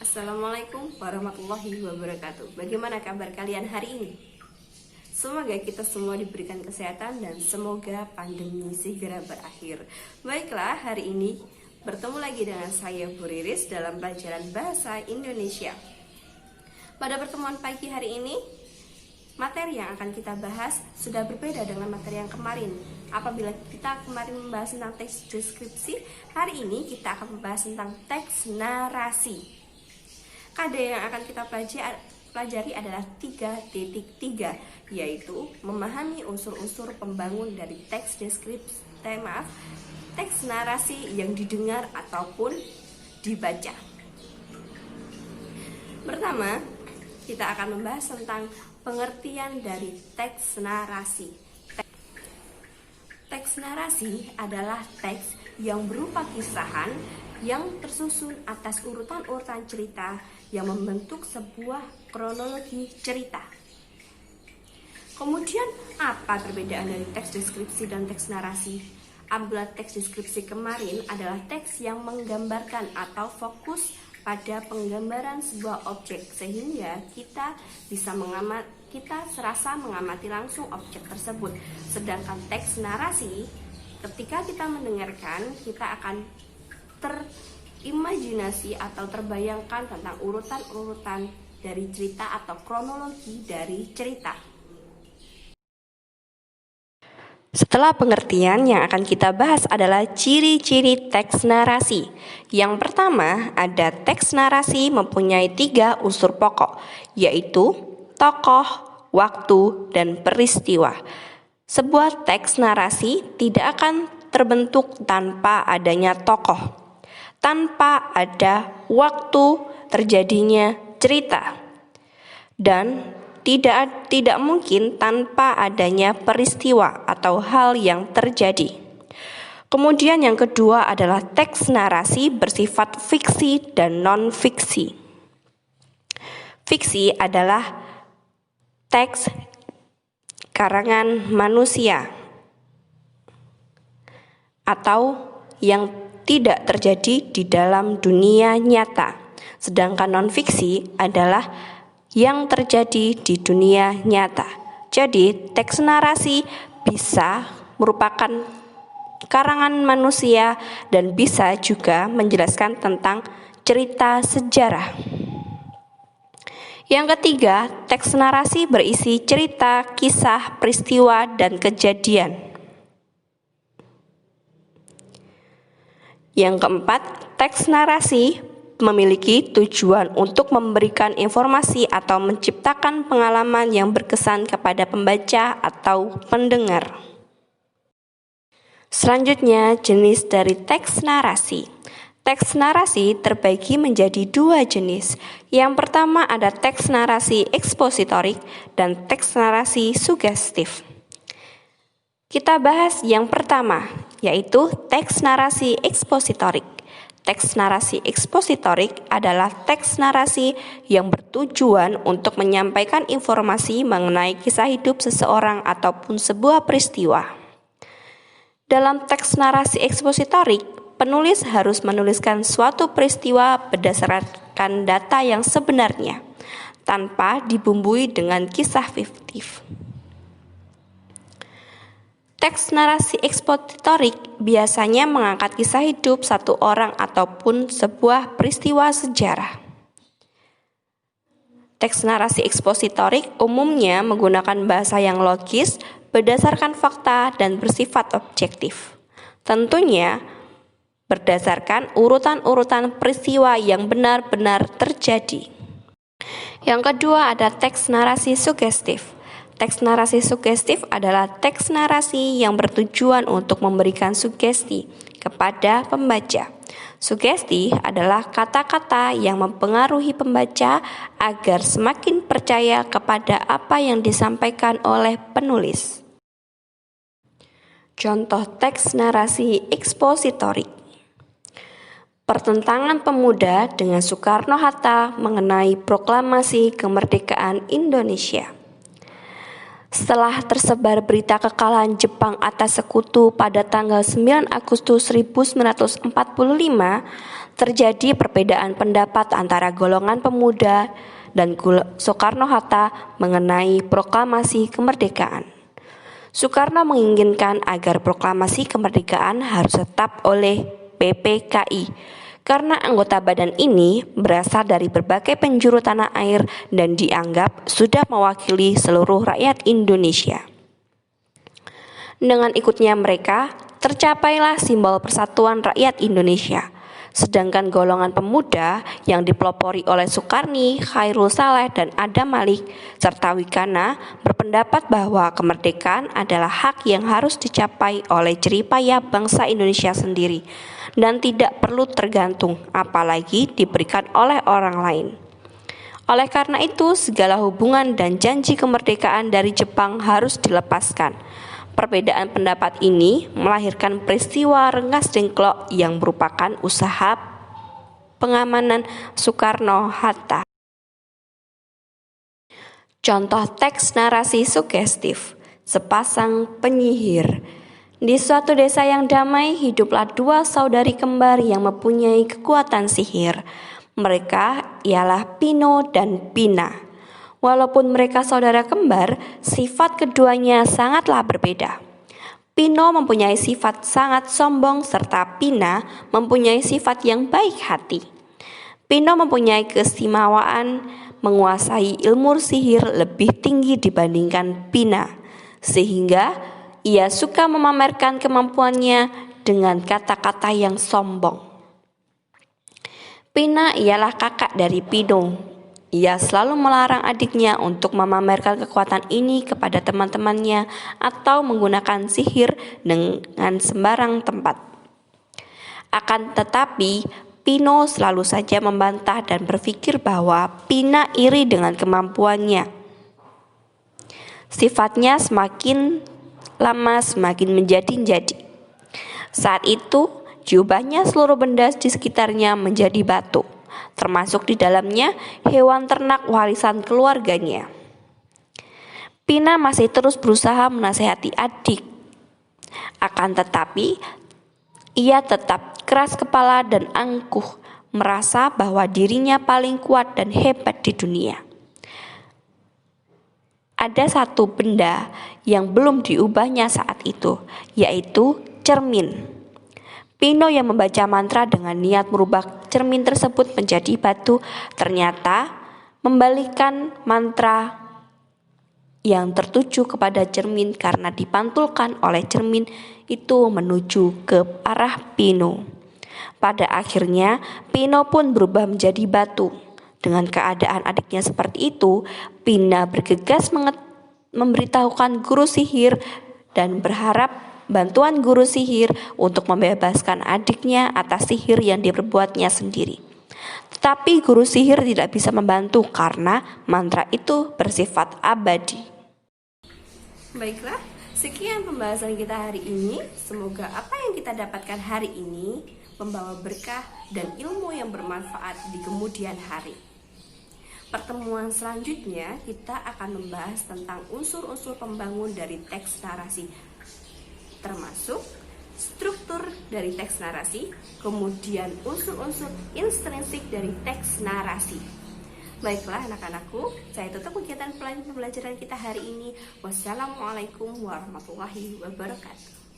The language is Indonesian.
Assalamualaikum warahmatullahi wabarakatuh. Bagaimana kabar kalian hari ini? Semoga kita semua diberikan kesehatan dan semoga pandemi segera berakhir. Baiklah, hari ini bertemu lagi dengan saya Bu Riris dalam pelajaran Bahasa Indonesia. Pada pertemuan pagi hari ini, materi yang akan kita bahas sudah berbeda dengan materi yang kemarin. Apabila kita kemarin membahas tentang teks deskripsi, hari ini kita akan membahas tentang teks narasi. KD yang akan kita pelajari adalah 3.3, yaitu memahami unsur-unsur pembangun dari teks deskripsi, teks narasi yang didengar ataupun dibaca. Pertama, kita akan membahas tentang pengertian dari teks narasi. Teks narasi adalah teks yang berupa kisahan yang tersusun atas urutan-urutan cerita yang membentuk sebuah kronologi cerita. Kemudian, apa perbedaan dari teks deskripsi dan teks narasi? Apabila teks deskripsi kemarin adalah teks yang menggambarkan atau fokus pada penggambaran sebuah objek, sehingga kita serasa mengamati langsung objek tersebut. Sedangkan teks narasi, ketika kita mendengarkan, kita akan terimajinasi atau terbayangkan tentang urutan-urutan dari cerita atau kronologi dari cerita. Setelah pengertian, yang akan kita bahas adalah ciri-ciri teks narasi. Yang pertama, ada teks narasi mempunyai 3 unsur pokok, yaitu tokoh, waktu, dan peristiwa. Sebuah teks narasi tidak akan terbentuk tanpa adanya tokoh, tanpa ada waktu terjadinya cerita, dan tidak mungkin tanpa adanya peristiwa atau hal yang terjadi. Kemudian yang kedua adalah teks narasi bersifat fiksi dan non-fiksi. Fiksi adalah teks karangan manusia atau yang tidak terjadi di dalam dunia nyata. Sedangkan non-fiksi adalah yang terjadi di dunia nyata. Jadi, teks narasi bisa merupakan karangan manusia dan bisa juga menjelaskan tentang cerita sejarah. Yang ketiga, teks narasi berisi cerita, kisah, peristiwa, dan kejadian. Yang keempat, teks narasi memiliki tujuan untuk memberikan informasi atau menciptakan pengalaman yang berkesan kepada pembaca atau pendengar. Selanjutnya, jenis dari teks narasi. Teks narasi terbagi menjadi 2 jenis. Yang pertama ada teks narasi ekspositorik dan teks narasi sugestif. Kita bahas yang pertama, yaitu teks narasi ekspositorik. Teks narasi ekspositorik adalah teks narasi yang bertujuan untuk menyampaikan informasi mengenai kisah hidup seseorang ataupun sebuah peristiwa. Dalam teks narasi ekspositorik, penulis harus menuliskan suatu peristiwa berdasarkan data yang sebenarnya, tanpa dibumbui dengan kisah fiktif. Teks narasi ekspositorik biasanya mengangkat kisah hidup satu orang ataupun sebuah peristiwa sejarah. Teks narasi ekspositorik umumnya menggunakan bahasa yang logis, berdasarkan fakta dan bersifat objektif. Tentunya berdasarkan urutan-urutan peristiwa yang benar-benar terjadi. Yang kedua ada teks narasi sugestif. Teks narasi sugestif adalah teks narasi yang bertujuan untuk memberikan sugesti kepada pembaca. Sugesti adalah kata-kata yang mempengaruhi pembaca agar semakin percaya kepada apa yang disampaikan oleh penulis. Contoh teks narasi ekspositorik. Pertentangan pemuda dengan Soekarno-Hatta mengenai proklamasi kemerdekaan Indonesia. Setelah tersebar berita kekalahan Jepang atas sekutu pada tanggal 9 Agustus 1945, terjadi perbedaan pendapat antara golongan pemuda dan Soekarno-Hatta mengenai proklamasi kemerdekaan. Soekarno menginginkan agar proklamasi kemerdekaan harus tetap oleh PPKI, karena anggota badan ini berasal dari berbagai penjuru tanah air dan dianggap sudah mewakili seluruh rakyat Indonesia. Dengan ikutnya mereka, tercapailah simbol persatuan rakyat Indonesia. Sedangkan golongan pemuda yang dipelopori oleh Soekarni, Khairul Saleh, dan Adam Malik, serta Wikana berpendapat bahwa kemerdekaan adalah hak yang harus dicapai oleh jeripaya bangsa Indonesia sendiri dan tidak perlu tergantung, apalagi diberikan oleh orang lain. Oleh karena itu, segala hubungan dan janji kemerdekaan dari Jepang harus dilepaskan. Perbedaan pendapat ini melahirkan peristiwa Rengas Dengklok yang merupakan usaha pengamanan Soekarno-Hatta. Contoh teks narasi sugestif, sepasang penyihir. Di suatu desa yang damai, hiduplah dua saudari kembar yang mempunyai kekuatan sihir. Mereka ialah Pino dan Pina. Walaupun mereka saudara kembar, sifat keduanya sangatlah berbeda. Pino mempunyai sifat sangat sombong serta Pina mempunyai sifat yang baik hati. Pino mempunyai keistimewaan menguasai ilmu sihir lebih tinggi dibandingkan Pina, sehingga ia suka memamerkan kemampuannya dengan kata-kata yang sombong. Pina ialah kakak dari Pino. Ia selalu melarang adiknya untuk memamerkan kekuatan ini kepada teman-temannya atau menggunakan sihir dengan sembarang tempat. Akan tetapi, Pino selalu saja membantah dan berpikir bahwa Pina iri dengan kemampuannya. Sifatnya semakin lama semakin menjadi-jadi. Saat itu, diubahnya seluruh benda di sekitarnya menjadi batu, termasuk di dalamnya hewan ternak warisan keluarganya. Pina masih terus berusaha menasihati adik. Akan tetapi, ia tetap keras kepala dan angkuh, merasa bahwa dirinya paling kuat dan hebat di dunia. Ada satu benda yang belum diubahnya saat itu, yaitu cermin. Pino yang membaca mantra dengan niat merubah cermin tersebut menjadi batu, ternyata membalikan mantra yang tertuju kepada cermin karena dipantulkan oleh cermin itu menuju ke arah Pino. Pada akhirnya, Pino pun berubah menjadi batu. Dengan keadaan adiknya seperti itu, Pina bergegas memberitahukan guru sihir dan berharap bantuan guru sihir untuk membebaskan adiknya atas sihir yang diperbuatnya sendiri. Tetapi guru sihir tidak bisa membantu karena mantra itu bersifat abadi. Baiklah, sekian pembahasan kita hari ini. Semoga apa yang kita dapatkan hari ini membawa berkah dan ilmu yang bermanfaat di kemudian hari. Pertemuan selanjutnya kita akan membahas tentang unsur-unsur pembangun dari teks narasi, termasuk struktur dari teks narasi, kemudian unsur-unsur intrinsik dari teks narasi. Baiklah anak-anakku, saya tutup kegiatan pembelajaran kita hari ini. Wassalamualaikum warahmatullahi wabarakatuh.